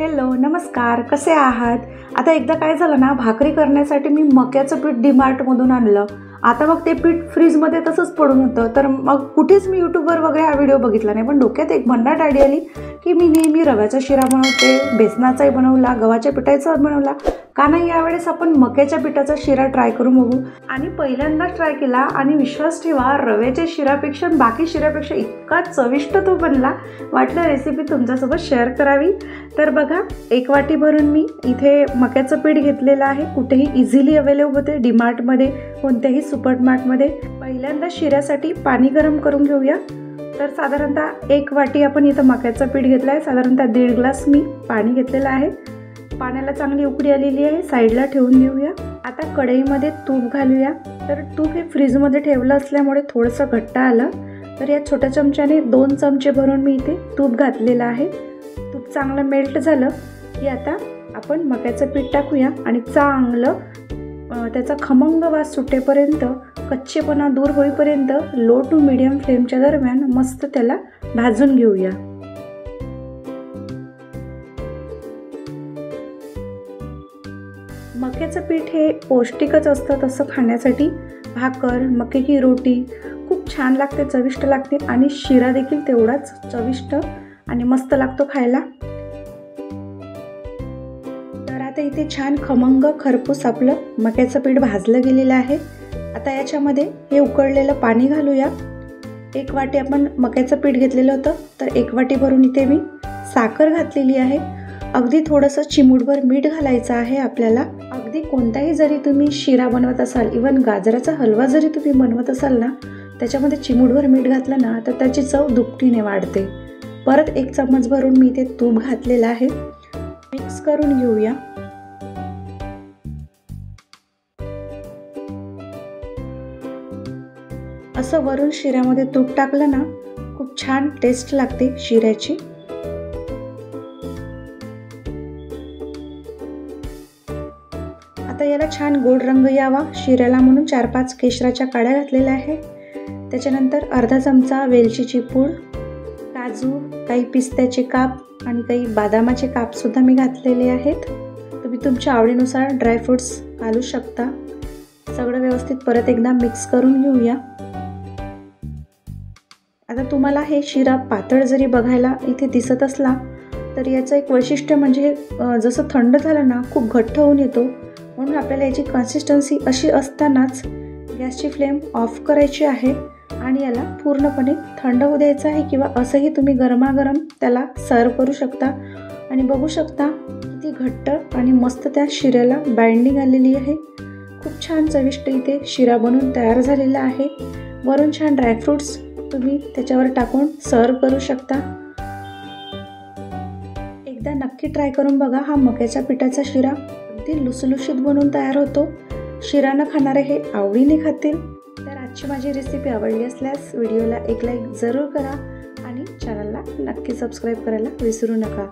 Hello नमस्कार, कसे आहात? आता एकदा काय झालं ना, भाकरी करण्यासाठी मी मक्याचं पीठ डीमार्टमधून आणलं. आता मग ते पीठ फ्रीजमध्ये तसंच पडून होतं. तर मग कुठेच मी यूट्यूबवर वगैरे हा व्हिडिओ बघितला नाही, पण डोक्यात एक भन्नाट आयडिया आली की मी नेहमी रव्याचा शिरा बनवते, बेसनाचाही बनवला, गव्हाच्या पिठाचा बनवला, का नाही यावेळेस आपण मक्याच्या पिठाचा शिरा ट्राय करून बघू. आणि पहिल्यांदाच ट्राय केला आणि विश्वास ठेवा, रव्याच्या शिरापेक्षा बाकी शिऱ्यापेक्षा इतका चविष्ट तो बनला. वाटलं रेसिपी तुमच्यासोबत शेअर करावी. तर बघा, 1 वाटी भरून मी इथे मक्याचं पीठ घेतलेलं आहे. कुठेही इझिली अवेलेबल होते, डीमार्टमध्ये, कोणत्याही सुपरमार्टमध्ये. पहिल्यांदा शिऱ्यासाठी पाणी गरम करून घेऊया. तर साधारणतः 1 वाटी आपण इथं मक्याचं पीठ घेतलं आहे. साधारणतः 1.5 ग्लास मी पाणी घेतलेलं आहे. पाण्याला चांगली उकळी आलेली आहे, साईडला ठेवून देऊया. आता कढईमध्ये तूप घालूया. तर तूप हे फ्रीजमध्ये ठेवलं असल्यामुळे थोडंसं घट्ट आलं. तर या छोट्या चमच्याने 2 चमचे भरून मी इथे तूप घातलेलं आहे. तूप चांगलं मेल्ट झालं की आता आपण मक्याचं पीठ टाकूया आणि चांगलं त्याचा खमंग वास सुटेपर्यंत, कच्चेपणा दूर होईपर्यंत लो टू मीडियम फ्लेमच्या दरम्यान मस्त त्याला भाजून घेऊया. मक्याचं पीठ हे पौष्टिकच असतं तसं खाण्यासाठी. भाकर, मक्के की रोटी खूप छान लागते, चविष्ट लागते आणि शिरा देखील तेवढाच चविष्ट आणि मस्त लागतो खायला. तर आता इथे छान खमंग खरपूस आपलं मक्याचं पीठ भाजलं गेलेलं आहे. आता याच्यामध्ये हे उकळलेलं पाणी घालूया. 1 वाटी आपण मक्याचं पीठ घेतलेलं होतं, तर 1 वाटी भरून इथे मी साखर घातलेली आहे. अगदी थोडंसं चिमूटभर मीठ घालायचं आहे आपल्याला. अगदी कोणताही जरी तुम्ही शिरा बनवत असाल, इवन गाजराचा हलवा जरी तुम्ही बनवत असाल ना, त्याच्यामध्ये चिमूटभर मीठ घातलं ना तर त्याची चव दुपटीने वाढते. परत 1 चम्मच भरून मी इथे तूप घातलेलं आहे. मिक्स करून घेऊया. असं वरून शिऱ्यामध्ये तूप टाकलं ना, खूप छान टेस्ट लागते शिऱ्याची. आता याला छान गोड रंग यावा शिऱ्याला म्हणून 4-5 केशराच्या काड्या घातलेल्या आहे. त्याच्यानंतर अर्धा चमचा वेलचीची पूड, काजू, काही पिस्त्याचे काप आणि काही बदामाचे कापसुद्धा मी घातलेले आहेत. तुम्ही तुमच्या आवडीनुसार ड्रायफ्रूट्स घालू शकता. सगळं व्यवस्थित परत एकदा मिक्स करून घेऊया. आता तुम्हाला हे शिरा पातळ जरी बघायला इथे दिसत असला तर याचं एक वैशिष्ट्य म्हणजे जसं थंड झालं ना खूप घट्ट होऊन येतो. म्हणून आपल्याला याची कन्सिस्टन्सी अशी असतानाच गॅसची फ्लेम ऑफ करायची आहे आणि याला पूर्णपणे थंड होऊ द्यायचं आहे. किंवा असंही तुम्ही गरमागरम त्याला सर्व करू शकता. आणि बघू शकता किती घट्ट आणि मस्त त्या शिऱ्याला बाइंडिंग आलेली आहे. खूप छान चविष्ट इथे शिरा बनून तयार झालेला आहे. वरून छान ड्रायफ्रूट्स तुम्ही त्याच्यावर टाकून सर्व करू शकता. एकदा नक्की ट्राय करून बघा. हा मक्याच्या पिठाचा शिरा अगदी लुसलुशीत बनून तयार होतो. शिरा न खाणारे हे आवडीने खातील. तर आजची माझी रेसिपी आवडली असल्यास व्हिडिओला एक लाईक जरूर करा आणि चॅनलला नक्की सबस्क्राईब करायला विसरू नका.